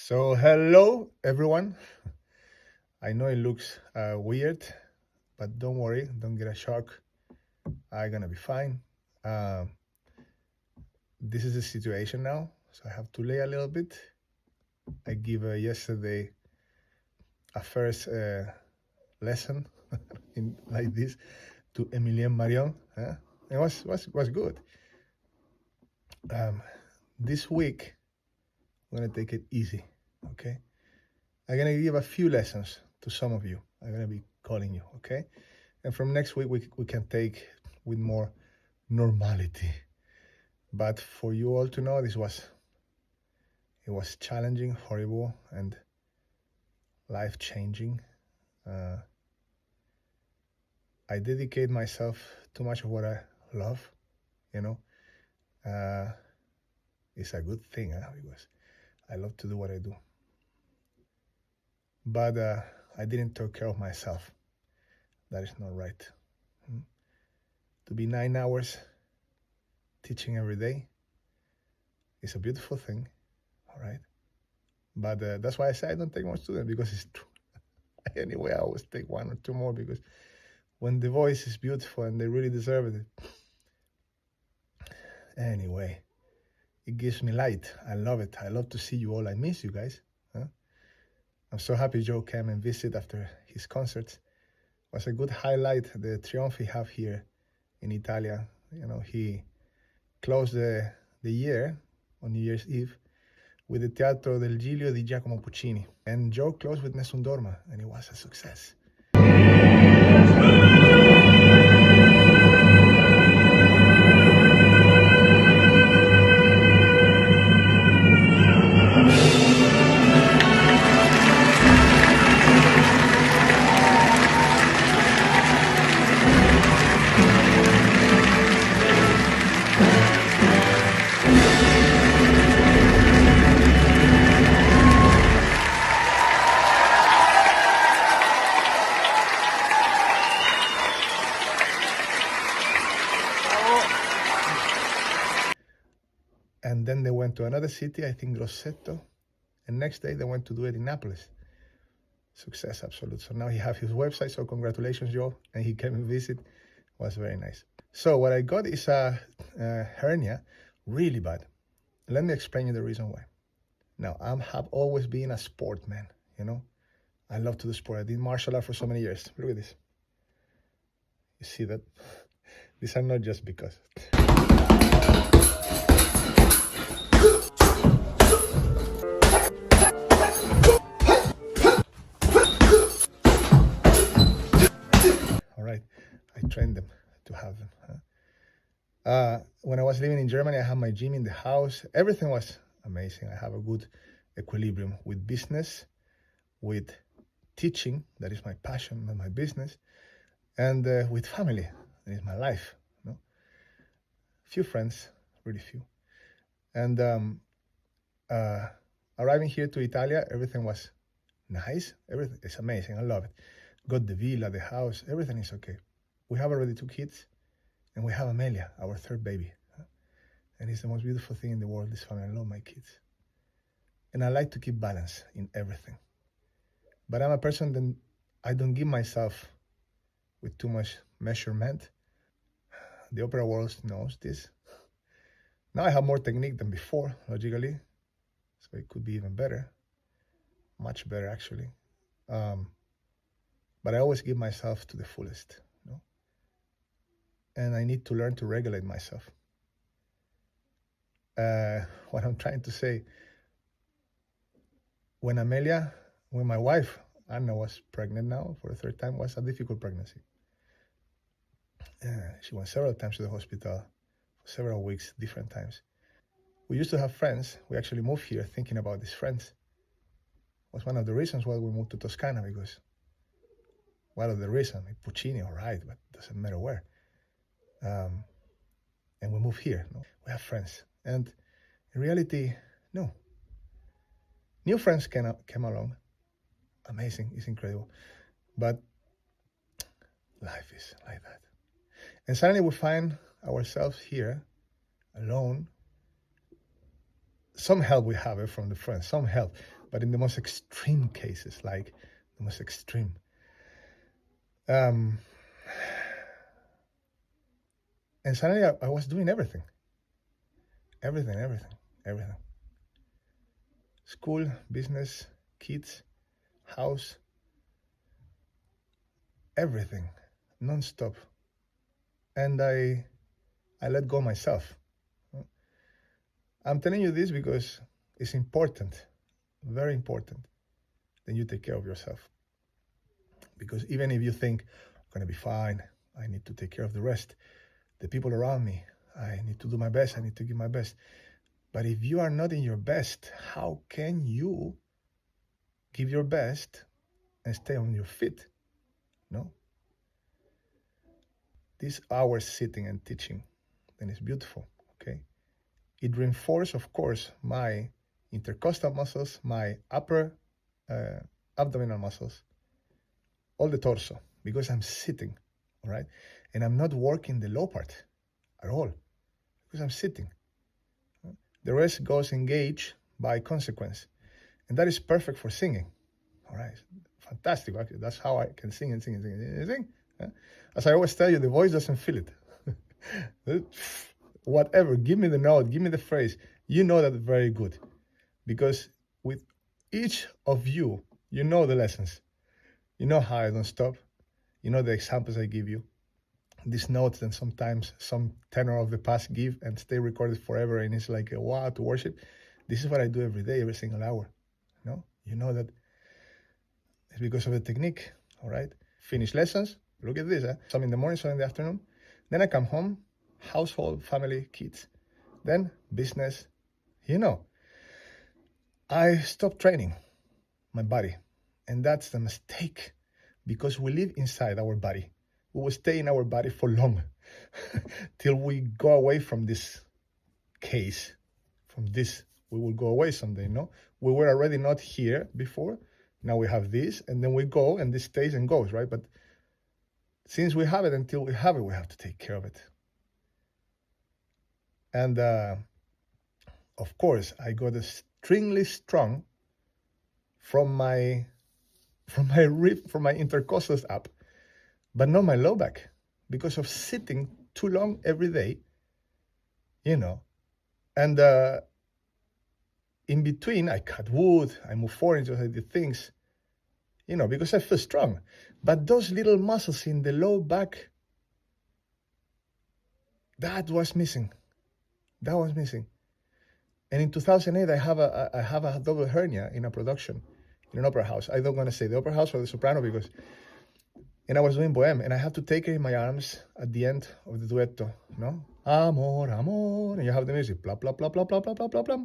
So hello everyone. I know it looks weird, but don't worry, don't get a shock. I'm gonna be fine. Um, this is the situation now, so I have to lay a little bit. I give yesterday a first lesson in like this to Emilien Marion. It was good. Um, this week I'm gonna take it easy. Okay, I'm gonna give a few lessons to some of you. I'm gonna be calling you. Okay. And from next week, we can take with more normality. But for you all to know, it was challenging, horrible, and life-changing. I dedicate myself too much of what I love, you know. It's a good thing, because I love to do what I do. But I didn't take care of myself. That is not right. To be 9 hours teaching every day is a beautiful thing, all right? But that's why I say I don't take more students, because it's true. Anyway, I always take one or two more, because when the voice is beautiful and they really deserve it. Anyway, it gives me light. I love it. I love to see you all. I miss you guys. I'm so happy Joe came and visited after his concerts. It was a good highlight, the triumph he have here in Italia. You know, he closed the year on New Year's Eve with the Teatro del Giglio di Giacomo Puccini. And Joe closed with Nessun Dorma, and it was a success. And then they went to another city, I think Grosseto, and next day they went to do it in Naples. Success absolute. So now he have his website, so congratulations, Joe. And he came and visit. It was very nice. So what I got is a hernia, really bad. Let me explain you the reason why. Now, I have always been a sportman, you know. I love to do sport. I did martial art for so many years. Look at this. You see that? These are not just because. All right, I trained them to have them. When I was living in Germany, I had my gym in the house. Everything was amazing. I have a good equilibrium with business, with teaching, that is my passion, not my business, and with family, that is my life. You know? Few friends, really few. And arriving here to Italia, everything was nice. Everything is amazing. I love it. Got the villa, the house, everything is okay. We have already 2 kids, and we have Amelia, our 3rd baby. And it's the most beautiful thing in the world, this family. I love my kids. And I like to keep balance in everything. But I'm a person that I don't give myself with too much measurement. The opera world knows this. Now I have more technique than before, logically. So it could be even better. Much better, actually. But I always give myself to the fullest, you know? And I need to learn to regulate myself. What I'm trying to say, when my wife, Anna, was pregnant now for the 3rd time, was a difficult pregnancy. She went several times to the hospital for several weeks, different times. We used to have friends. We actually moved here thinking about these friends. It was one of the reasons why we moved to Toscana, because one of the reasons, Puccini, all right, but it doesn't matter where. And we moved here. No? We have friends. And in reality, no. New friends came along. Amazing, it's incredible. But life is like that. And suddenly we find ourselves here, alone. Some help we have from the friends, some help. but in the most extreme cases, like the most extreme. And suddenly I was doing everything. School, business, kids, house, everything, non-stop. And I let go myself. I'm telling you this because it's important, very important, that you take care of yourself. Because even if you think, I'm going to be fine, I need to take care of the rest, the people around me, I need to do my best, I need to give my best. But if you are not in your best, how can you give your best and stay on your feet? No? These hours sitting and teaching, then it's beautiful, okay? It reinforces, of course, my intercostal muscles, my upper abdominal muscles, all the torso, because I'm sitting, all right? And I'm not working the low part at all, because I'm sitting. The rest goes engaged by consequence. And that is perfect for singing, all right? Fantastic, actually. That's how I can sing and sing and sing and sing. As I always tell you, the voice doesn't feel it. Whatever, give me the note, give me the phrase. You know that very good. Because with each of you, you know the lessons. You know how I don't stop. You know the examples I give you. These notes that sometimes some tenor of the past give and stay recorded forever, and it's like a wow to worship. This is what I do every day, every single hour. You know that it's because of the technique, all right? Finish lessons, look at this, some in the morning, some in the afternoon. Then I come home, household, family, kids. Then business, I stopped training my body. And that's the mistake, because we live inside our body. We will stay in our body for long till we go away from this case, from this. We will go away someday, no? We were already not here before. Now we have this, and then we go, and this stays and goes, right? But since we have it, until we have it, we have to take care of it. And of course, I got extremely strong from my intercostals up, but not my low back, because of sitting too long every day, And in between, I cut wood, I moved forward, I did things, because I feel strong. But those little muscles in the low back, that was missing. And in 2008, I have a double hernia in a production, in an opera house. I don't want to say the opera house or the soprano, and I was doing Bohème, and I had to take her in my arms at the end of the duetto, no? Amor, amor, and you have the music, blah, blah, blah, blah, blah, blah, blah, blah, blah.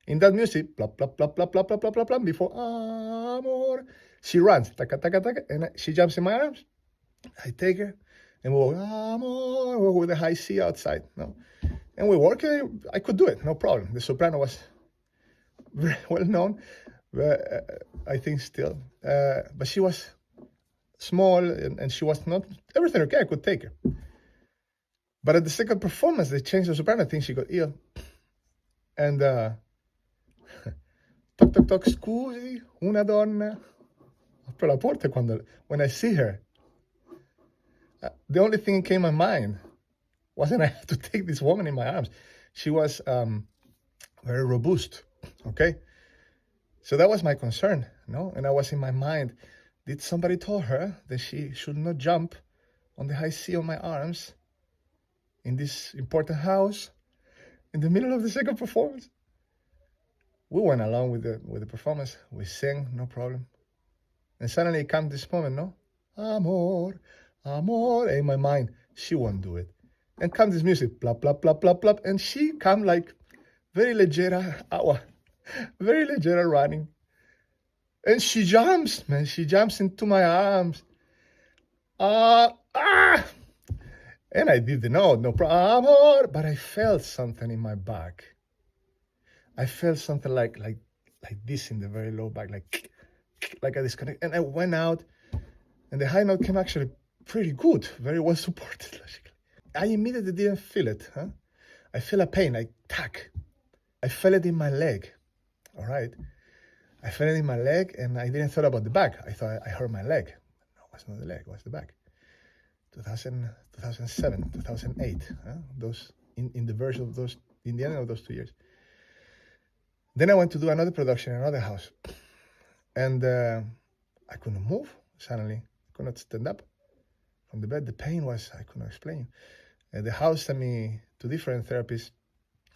In that music, blah, blah, blah, blah, blah, blah, blah, blah, blah, before amor, she runs, taka, taka, taka, and she jumps in my arms. I take her, and we walk, amor, with a high C outside, no? And we work, I could do it, no problem. The soprano was very well known, I think still, but she was small, and she was not, everything okay, I could take her. But at the second performance, they changed the soprano. I think she got ill. And toc toc toc, scusi, una donna. Apro la porta when I see her. The only thing that came in my mind wasn't I have to take this woman in my arms. She was very robust, okay? So that was my concern, no? And I was in my mind, did somebody tell her that she should not jump on the high C of my arms in this important house in the middle of the second performance? We went along with the performance. We sang, no problem. And suddenly it came this moment, no? Amor, amor. In my mind, she won't do it. And comes this music, blah, blah, blah, blah, blah. And she come like very leggera, very leggera running. And she jumps, man. She jumps into my arms. And I did the note, no problem, amor. But I felt something in my back. I felt something like this in the very low back, like a disconnect. And I went out, and the high note came actually pretty good, very well supported. I immediately didn't feel it. I feel a pain, like tack. I felt it in my leg, all right? I felt it in my leg, and I didn't thought about the back. I thought I hurt my leg. No, it was not the leg, it was the back. 2007, 2008, those in the verge of those, in the end of those 2 years. Then I went to do another production in another house, and I couldn't move. Suddenly, I could not stand up from the bed. The pain was, I could not explain. The house sent me to different therapists,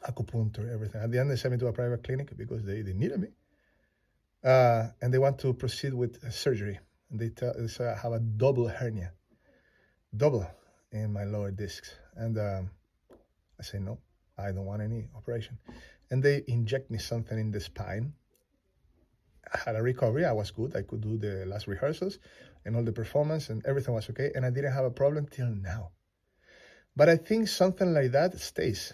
acupuncture, everything. At the end, they sent me to a private clinic because they needed me, and they want to proceed with surgery. And they say I have a double hernia, double in my lower discs, and I say no, I don't want any operation. And they inject me something in the spine. I had a recovery. I was good. I could do the last rehearsals and all the performance, and everything was okay. And I didn't have a problem till now. But I think something like that stays.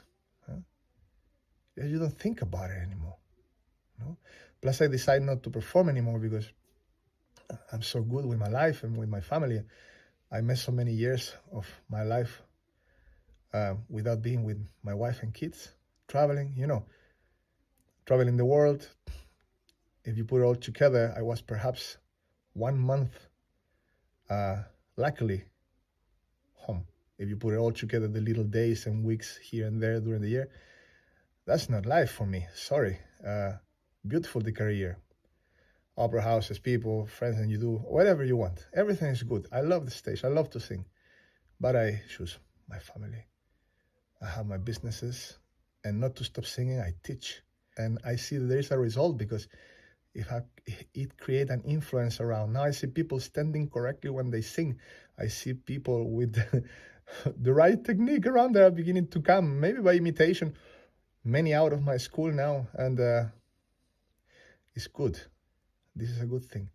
You don't think about it anymore. No? Plus, I decided not to perform anymore because I'm so good with my life and with my family. I missed so many years of my life without being with my wife and kids, traveling, traveling the world. If you put it all together, I was perhaps 1 month, luckily, home. If you put it all together, the little days and weeks here and there during the year, that's not life for me. Sorry. Beautiful the career. Opera houses, people, friends, and you do whatever you want. Everything is good. I love the stage. I love to sing. But I choose my family. I have my businesses. And not to stop singing, I teach. And I see that there is a result because it creates an influence around. Now I see people standing correctly when they sing. I see people with the right technique around there are beginning to come, maybe by imitation. Many out of my school now, and it's good. This is a good thing.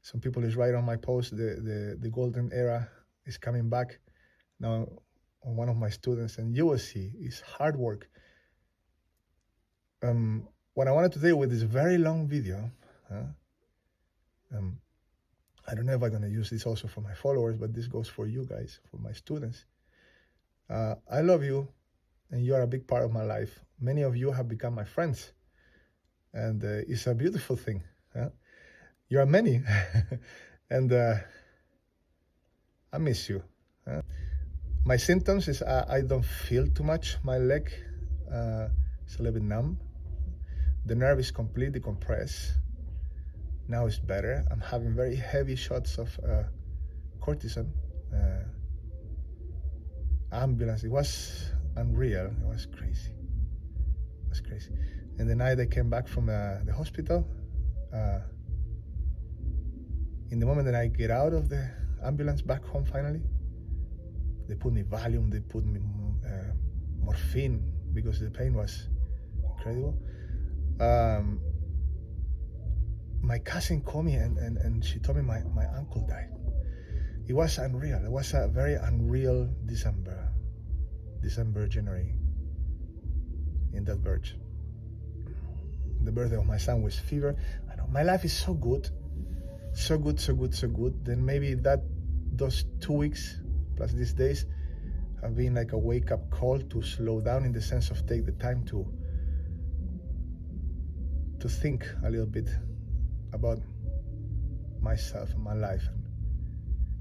Some people is right on my post, the golden era is coming back now on one of my students, and you will see, it's hard work. What I wanted to do with this very long video, I don't know if I'm going to use this also for my followers, but this goes for you guys, for my students. I love you, and you are a big part of my life. Many of you have become my friends, and it's a beautiful thing. You are many, and I miss you. My symptoms is I don't feel too much. My leg is a little bit numb. The nerve is completely compressed. Now it's better. I'm having very heavy shots of cortisone. Ambulance. It was unreal. It was crazy. It was crazy. And the night I came back from the hospital, in the moment that I get out of the ambulance back home finally, they put me Valium, they put me morphine because the pain was incredible. My cousin called me and she told me my uncle died. It was unreal. It was a very unreal December, January, in that verge. The birthday of my son was fever. I know my life is so good. So good. Then maybe those 2 weeks plus these days have been like a wake-up call to slow down, in the sense of take the time to think a little bit about myself and my life, and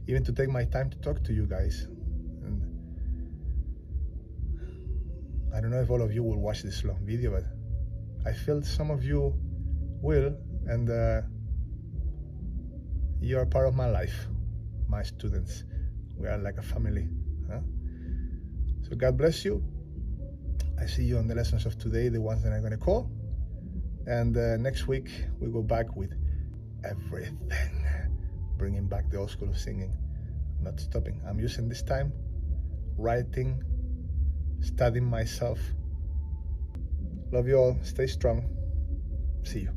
even to take my time to talk to you guys. And I don't know if all of you will watch this long video, but I feel some of you will, and you are part of my life, my students. We are like a family. So God bless you. I see you on the lessons of today, the ones that I'm going to call. And next week, we go back with everything, bringing back the old school of singing, not stopping. I'm using this time, writing, studying myself. Love you all. Stay strong. See you.